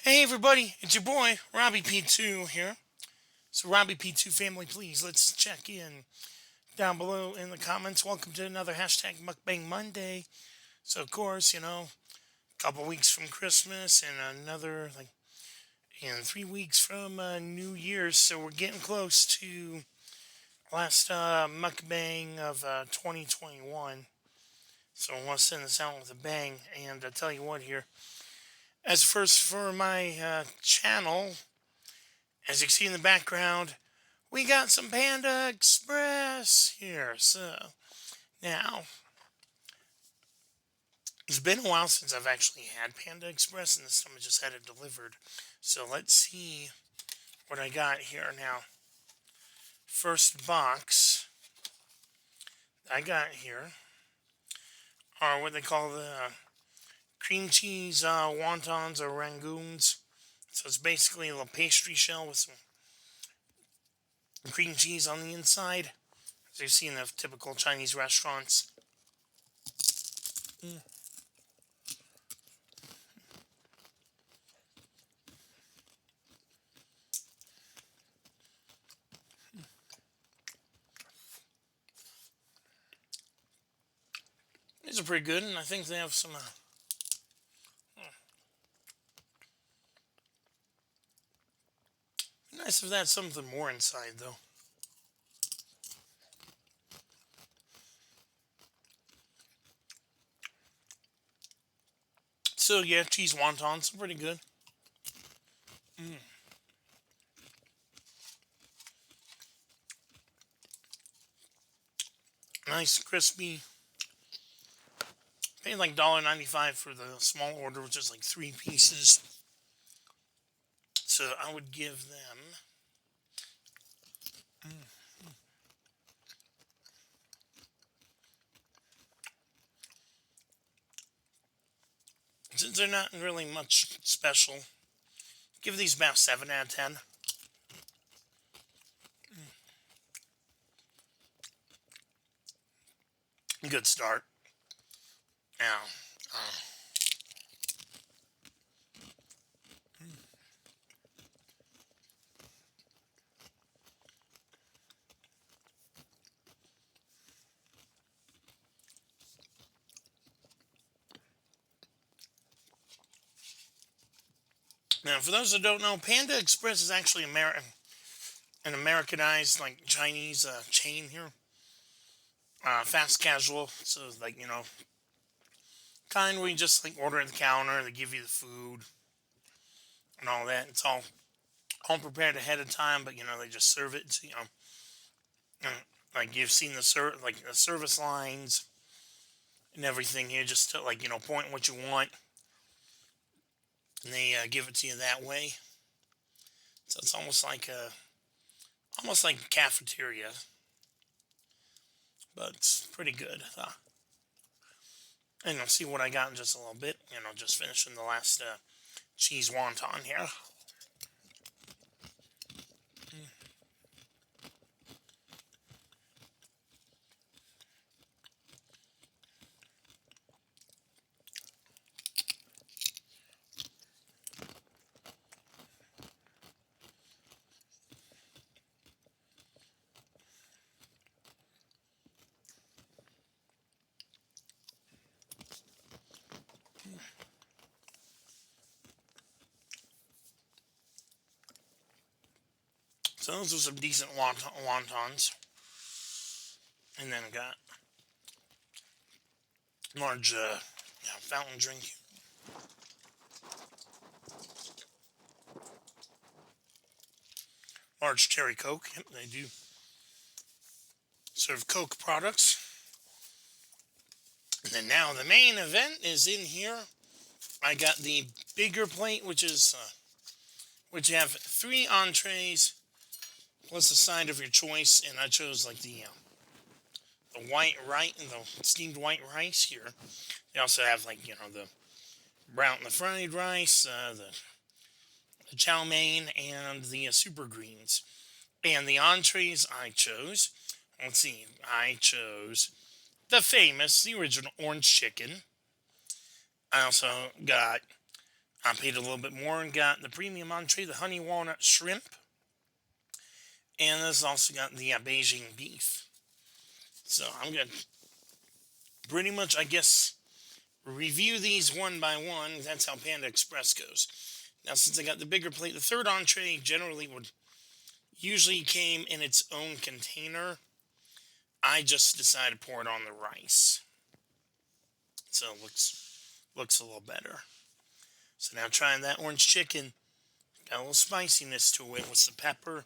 Hey everybody, it's your boy Robbie P2 here. So Robbie P2 family, please let's check in down below in the comments. Welcome to another hashtag Mukbang Monday. So of course, a couple weeks from Christmas and another in 3 weeks from New Year's. So we're getting close to last mukbang of 2021. So I want to send this out with a bang. And I tell you what here, as first for my channel. As you can see in the background, we got some Panda Express here. So, now, it's been a while since I've actually had Panda Express, and this time I just had it delivered. So, let's see what I got here now. First box I got here are what they call the cream cheese wontons or rangoons. So, it's basically a little pastry shell with some cream cheese on the inside, as you see in the typical Chinese restaurants. Mm. These are pretty good, and I think they have some. Nice if they had something more inside, though. So yeah, cheese wontons are pretty good. Mm. Nice, crispy. Paid like $1.95 for the small order, which is like 3 pieces. So I would give them. Mm. Since they're not really much special, give these about 7 out of 10. Good start. Now, uh, now, for those that don't know, Panda Express is actually an Americanized like Chinese chain here. Fast casual, so like kind where you just like order at the counter, they give you the food and all that. It's all prepared ahead of time, but they just serve it. To, like you've seen like the service lines and everything here, just to like point what you want, and they give it to you that way. So it's almost like a cafeteria, but it's pretty good. And you'll see what I got in just a little bit. Just finishing the last cheese wonton here. So those are some decent wontons. And then I got large fountain drink. Large cherry Coke. Yep, they do serve Coke products. And then now the main event is in here. I got the bigger plate, which you have 3 entrees plus a side of your choice, and I chose like the white rice and the steamed white rice here. They also have like the fried rice, the chow mein, and the super greens. And the entrees I chose. Let's see, I chose the famous, the original orange chicken. I also got I paid a little bit more and got the premium entree, the honey walnut shrimp, and this also got the Beijing beef. So I'm gonna pretty much, I guess, review these one by one. That's how Panda Express goes. Now, since I got the bigger plate, the third entree generally would usually came in its own container. I just decided to pour it on the rice, so it looks a little better. So now trying that orange chicken, got a little spiciness to it with some pepper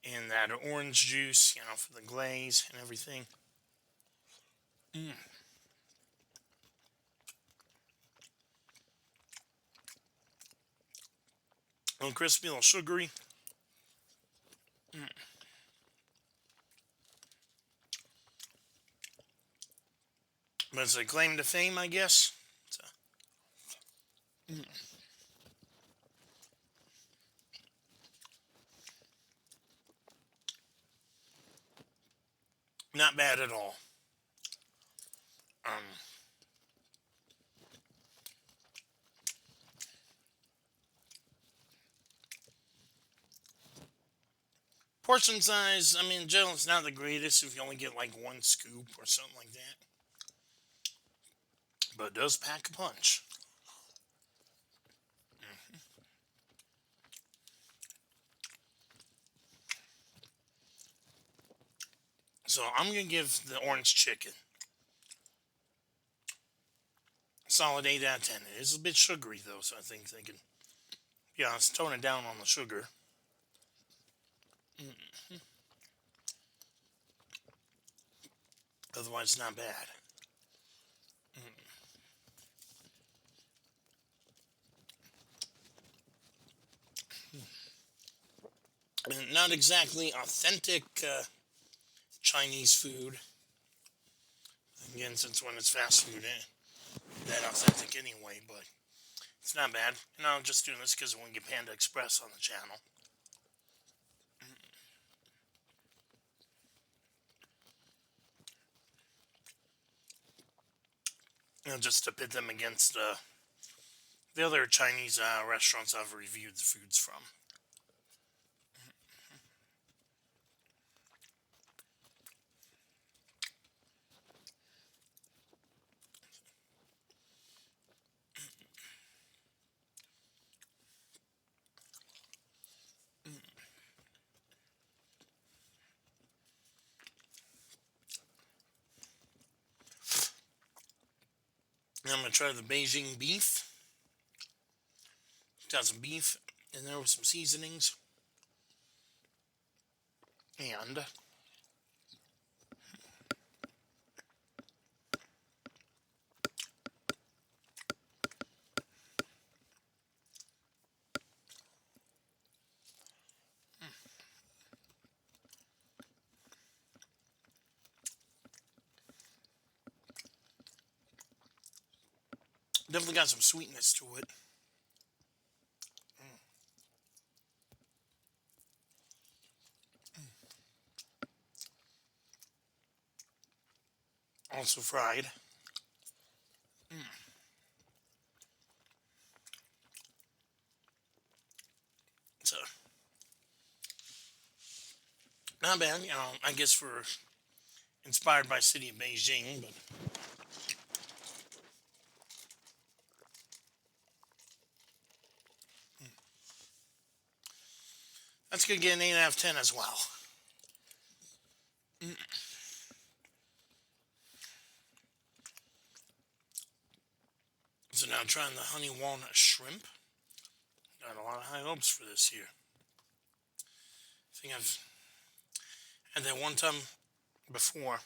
and that orange juice, for the glaze and everything. Mm. A little crispy, a little sugary. Mm. But it's a claim to fame, I guess. So, mm. Not bad at all. Um, Portion size, I mean, in general, it's not the greatest if you only get like one scoop or something like that. But it does pack a punch. Mm. So I'm going to give the orange chicken a solid 8 out of 10. It is a bit sugary, though, so I think they can, be honest, tone it down on the sugar. Mm. Otherwise, not bad. Mm. And not exactly authentic Chinese food. Again, since when it's fast food, that authentic anyway, but it's not bad. And I'm just doing this because I want to get Panda Express on the channel. Just to pit them against the other Chinese restaurants I've reviewed the foods from. Now I'm going to try the Beijing beef. Got some beef in there with some seasonings. And definitely got some sweetness to it. Also fried. Mm. So, not bad, I guess for inspired by city of Beijing, but that's going to get an 8 out of 10 as well. Mm. So now I'm trying the honey walnut shrimp. Got a lot of high hopes for this here. I think I've had that one time before.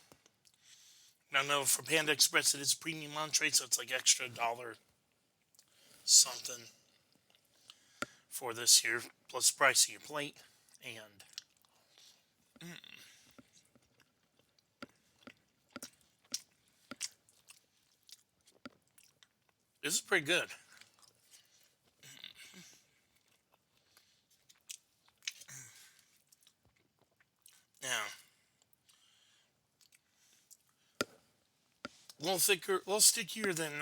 I know for Panda Express it is a premium entree, so it's like extra dollar something for this here, plus the price of your plate. And this is pretty good. Now, a little thicker, a little stickier than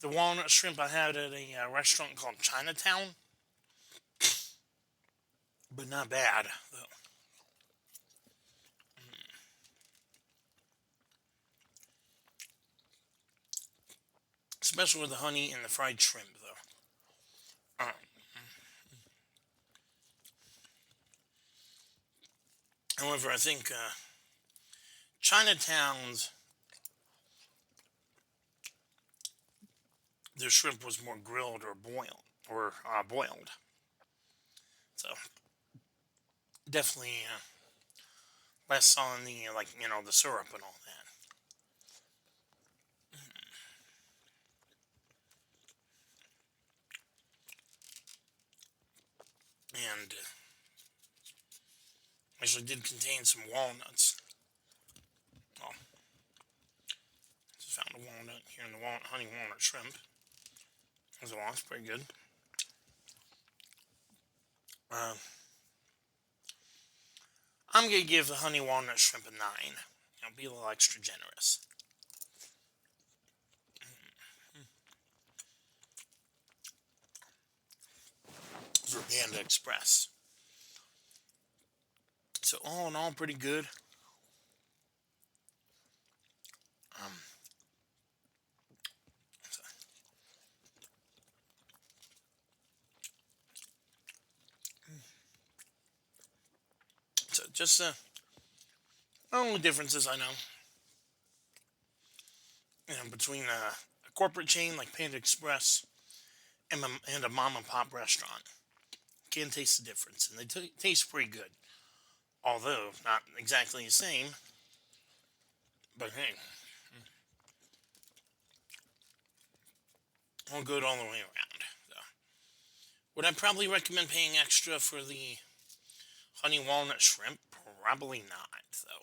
The walnut shrimp I had at a restaurant called Chinatown, but not bad. Especially with the honey and the fried shrimp, though. However, I think Chinatown's their shrimp was more grilled or boiled. So definitely less on the like the syrup and all that. And actually did contain some walnuts. Oh, just found a walnut here in the honey walnut shrimp. As well, it's pretty good. Uh, I'm gonna give the honey walnut shrimp a 9. Be a little extra generous. For Panda Express. So all in all, pretty good. Um, so, so just only differences I know, between a corporate chain like Panda Express and a mom and pop restaurant. Can taste the difference, and they taste pretty good. Although not exactly the same, but hey, all good all the way around. So, would I probably recommend paying extra for the honey walnut shrimp? Probably not, though.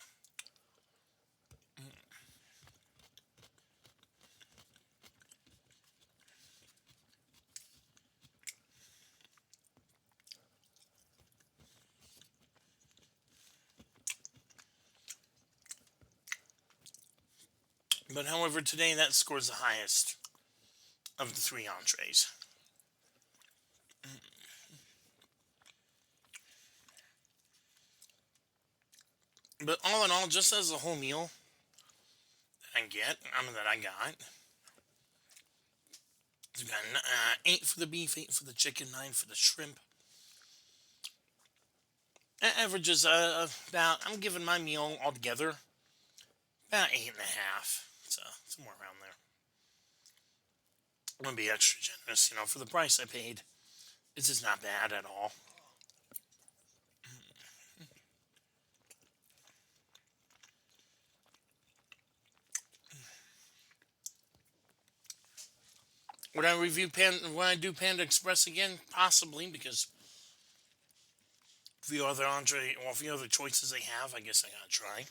But however, today that scores the highest of the three entrees. But all in all, just as a whole meal that I got, it's got 8 for the beef, 8 for the chicken, 9 for the shrimp. That averages about, I'm giving my meal altogether about 8.5. So, somewhere around there. I'm going to be extra generous, for the price I paid. This is not bad at all. Would I when I do Panda Express again? Possibly, because the other the other choices they have, I guess I gotta try.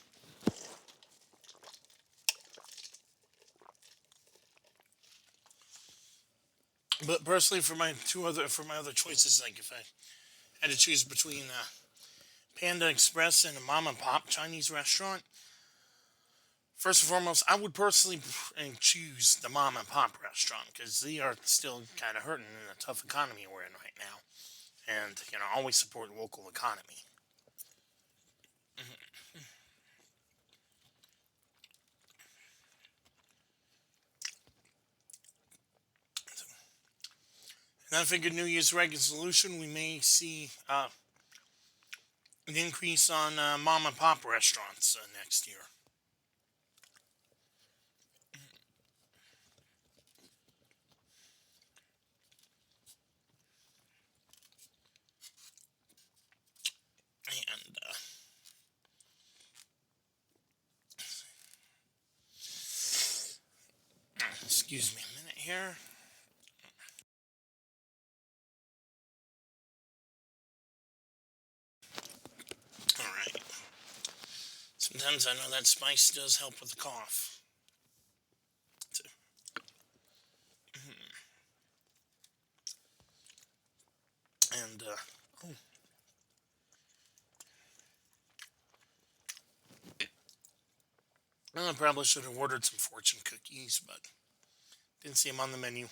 But personally, for my other choices, like if I had to choose between Panda Express and a mom and pop Chinese restaurant, first and foremost, I would personally choose the mom and pop restaurant because they are still kind of hurting in the tough economy we're in right now, and always support local economy. And I figured New Year's resolution we may see an increase on mom and pop restaurants next year. And excuse me a minute here. All right. Sometimes I know that spice does help with the cough. So, and I probably should have ordered some fortune cookies, but Didn't see them on the menu.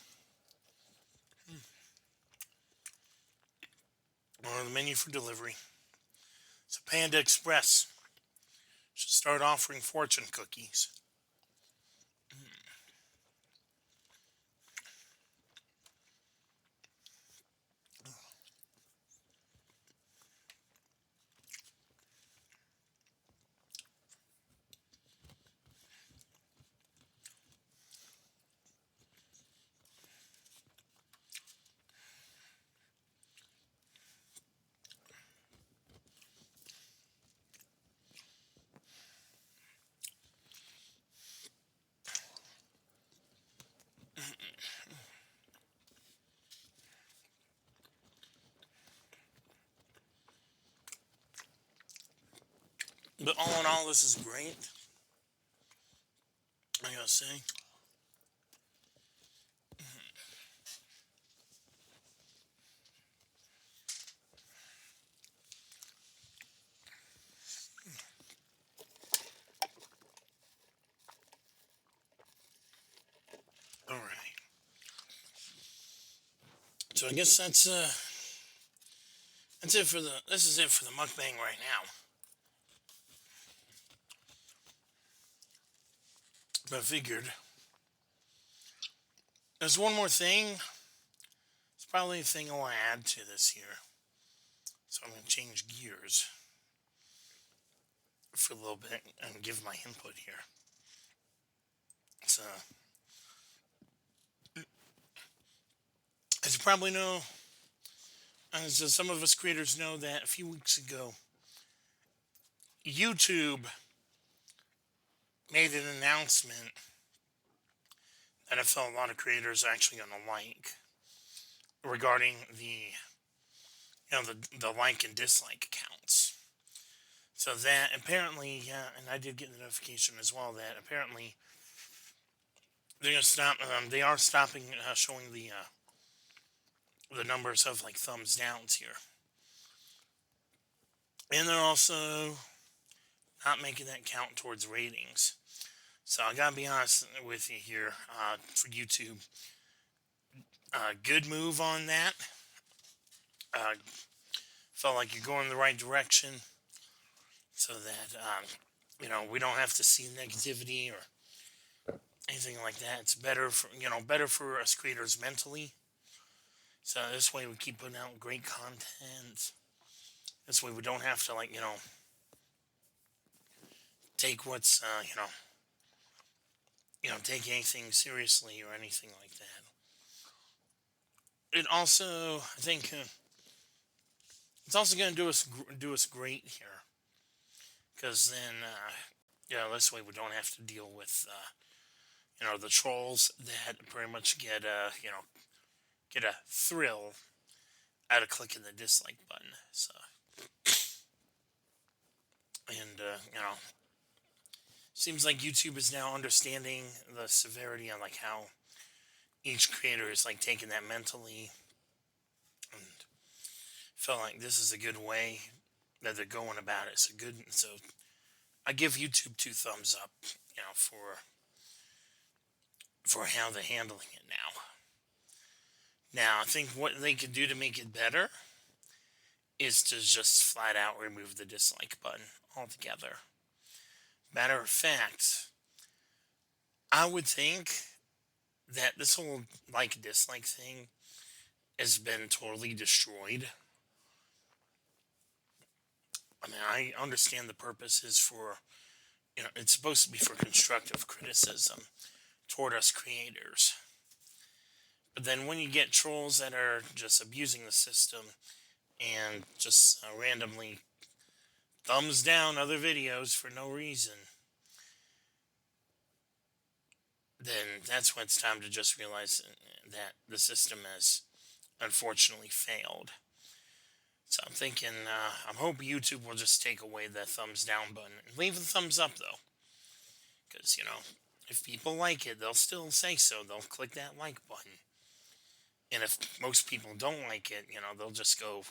Or on the menu for delivery. So Panda Express should start offering fortune cookies. But all in all, this is great. I gotta say. All right. So I guess that's it for the. This is it for the mukbang right now. But I figured there's one more thing. It's probably a thing I want to add to this here. So I'm gonna change gears for a little bit and give my input here. So, as you probably know, as some of us creators know, that a few weeks ago, YouTube made an announcement that I felt a lot of creators are actually going to like regarding the like and dislike accounts. So that apparently, yeah, and I did get the notification as well that apparently they're gonna stop. They are stopping showing the numbers of like thumbs downs here, and they're also not making that count towards ratings. So I gotta be honest with you here, for YouTube, good move on that. Uh, Felt like you're going in the right direction, so that we don't have to see negativity or anything like that. It's better for us creators mentally. So this way we keep putting out great content. This way we don't have to take what's take anything seriously or anything like that. It also, I think, it's also going to do us great here, because then this way we don't have to deal with the trolls that pretty much get a thrill out of clicking the dislike button. So, and seems like YouTube is now understanding the severity on like how each creator is like taking that mentally, and felt like this is a good way that they're going about it. So I give YouTube 2 thumbs up, for how they're handling it now. Now I think what they could do to make it better is to just flat out remove the dislike button altogether. Matter of fact, I would think that this whole like dislike thing has been totally destroyed. I mean, I understand the purpose is for, it's supposed to be for constructive criticism toward us creators. But then when you get trolls that are just abusing the system and just randomly thumbs down other videos for no reason, then that's when it's time to just realize that the system has unfortunately failed. So I'm thinking, I'm hoping YouTube will just take away the thumbs down button and leave the thumbs up though, because if people like it, they'll still say so. They'll click that like button, and if most people don't like it, they'll just go.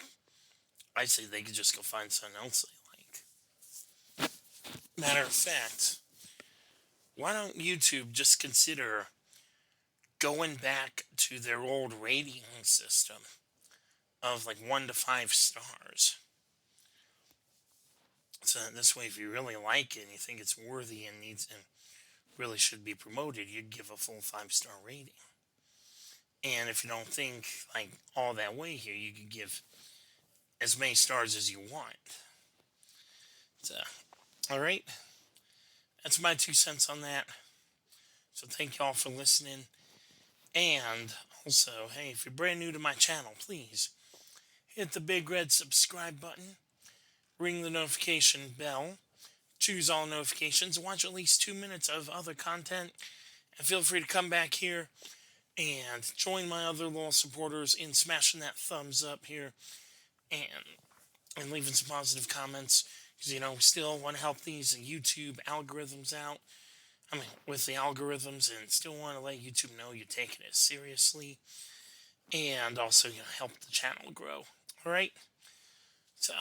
I'd say they could just go find something else they like. Matter of fact, why don't YouTube just consider going back to their old rating system of like 1 to 5 stars. So this way, if you really like it and you think it's worthy and needs and really should be promoted, you'd give a full 5 star rating. And if you don't think like all that way here, you could give as many stars as you want. So, all right, that's my 2 cents on that. So thank y'all for listening. And also, hey, if you're brand new to my channel, please hit the big red subscribe button, ring the notification bell, choose all notifications, watch at least 2 minutes of other content, and feel free to come back here and join my other loyal supporters in smashing that thumbs up here and leaving some positive comments, because we still want to help these YouTube algorithms out. I mean, with the algorithms, and still want to let YouTube know you're taking it seriously, and also help the channel grow. All right. So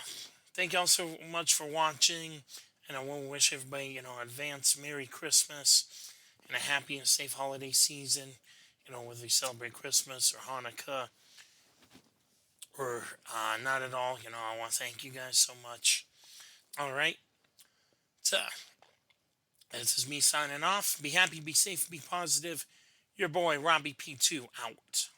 thank y'all so much for watching, and I want to wish everybody advance Merry Christmas and a happy and safe holiday season. Whether you celebrate Christmas or Hanukkah or not at all, I want to thank you guys so much. All right. So this is me signing off. Be happy, be safe, be positive. Your boy, Robbie P2, out.